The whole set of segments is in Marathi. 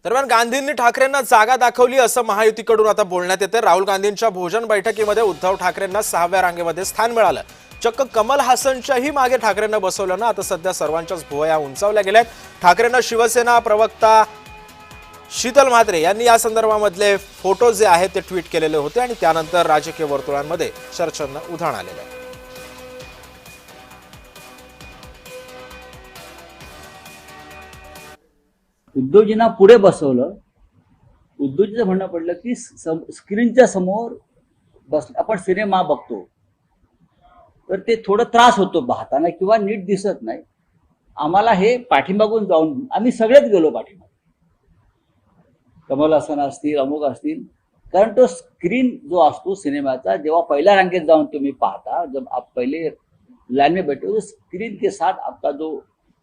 दरम्यान गांधींनी ठाकरेंना जागा दाखवली असं महायुतीकडून आता बोलण्यात येते। राहुल गांधींच्या भोजन बैठकीमध्ये उद्धव ठाकरेंना 6व्या रांगेमध्ये स्थान मिळालं। चक्क कमल हासनच्याही मागे ठाकरेंना बसवलं ना। आता सध्या सर्वांच्याच भुवया उंचावल्या गेल्यात। ठाकरेंना शिवसेना प्रवक्ता शीतल म्हात्रे यांनी या संदर्भामधले फोटो जे आहेत ते ट्विट केलेले होते आणि त्यानंतर राजकीय वर्तुळांमध्ये चर्चांना उधाण आलेलं आहे। उद्धवजींना पुढे बसवलं। उद्धवजीचं म्हणणं पडलं की स्क्रीनच्या समोर बस आपण सिनेमा बघतो तर ते थोडं त्रास होतो पाहताना किंवा नीट दिसत नाही। आम्हाला हे पाठीमागून जाऊन आम्ही सगळेच गेलो पाठीमागे, कमल हसन असतील, अमुक असतील, कारण तो स्क्रीन जो असतो सिनेमाचा जेव्हा पहिल्या रांगेत जाऊन तुम्ही पाहता, जब आप पहले लाइन में बैठे हो तो स्क्रीन के साथ आपका जो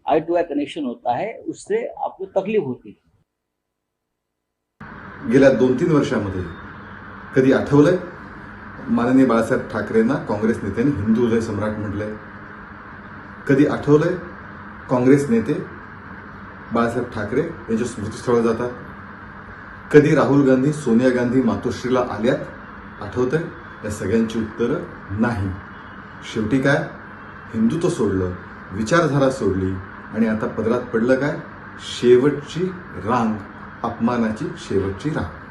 आई टू आई कनेक्शन होता है उससे आपको तकलीफ होती है। गेल्या 2-3 वर्षांमध्ये कधी आठवलंय माननीय बाळासाहेब ठाकरेंना काँग्रेस नेत्यांनी हिंदू हृदय सम्राट म्हटलंय? कधी आठवलंय काँग्रेस नेते बाळासाहेब ठाकरे यांच्या स्मृतीस्थळावर जातात? कधी राहुल गांधी सोनिया गांधी मातोश्रीला आल्यात? आठवतंय? या सगळ्यांची उत्तरं नाही। शेवटी काय, हिंदुत्व सोडलं, विचारधारा सोडली आणि आता पदरात पडलं काय? शेवटची रांग, अपमानाची शेवटची रांग।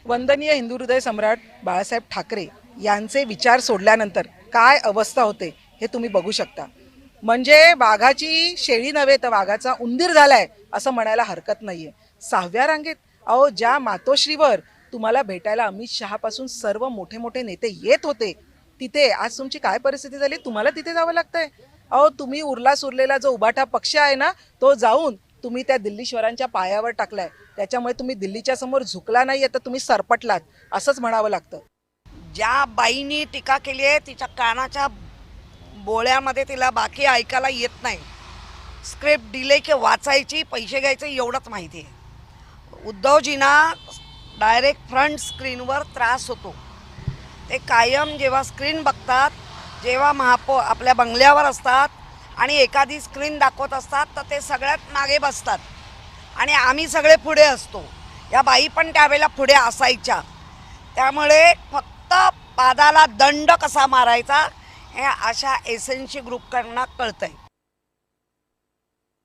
वंदनीय हिंदू हृदय सम्राट बाळासाहेब ठाकरे यांचे विचार सोडल्यानंतर काय अवस्था होते हे तुम्ही बघू शकता। म्हणजे वाघाची शेळी नव्हे तर वाघाचा उंदीर झालाय असं म्हणायला हरकत नाहीये। 6व्या रांगेत अहो, ज्या मातोश्रीवर तुम्हाला भेटायला अमित शहापासून सर्व मोठे मोठे नेते येत होते, तिथे आज तुमची काय परिस्थिती झाली? तुम्हाला तिथे जावं लागतंय। अहो, तुम्ही उरला सुरलेला जो उभाटा पक्ष आहे ना, तो जाऊन तुम्ही त्या दिल्लीश्वरांच्या पायावर टाकलाय। त्याच्यामुळे तुम्ही दिल्लीच्या समोर झुकला नाही, तर तुम्ही सरपटलात असंच म्हणावं लागतं। ज्या बाईनी टीका केली आहे तिच्या कानाच्या बोळ्यामध्ये तिला बाकी ऐकायला येत नाही। स्क्रिप्ट दिले की वाचायची, पैसे घ्यायचे एवढंच माहिती आहे। उद्धवजींना डायरेक्ट फ्रंट स्क्रीनवर त्रास होतो। ते कायम जेव्हा स्क्रीन बघतात, जेव्हा आपल्या बंगल्यावर असतात आणि एखादी स्क्रीन दाखवत असतात तर ते सगळ्यात मागे बसतात आणि आम्ही सगळे पुढे असतो। या बाई पण त्यावेळेला पुढे असायच्या। त्यामुळे फक्त पादाला दंड कसा मारायचा हे अशा एसएनसी ग्रुपकडनं कळतंय।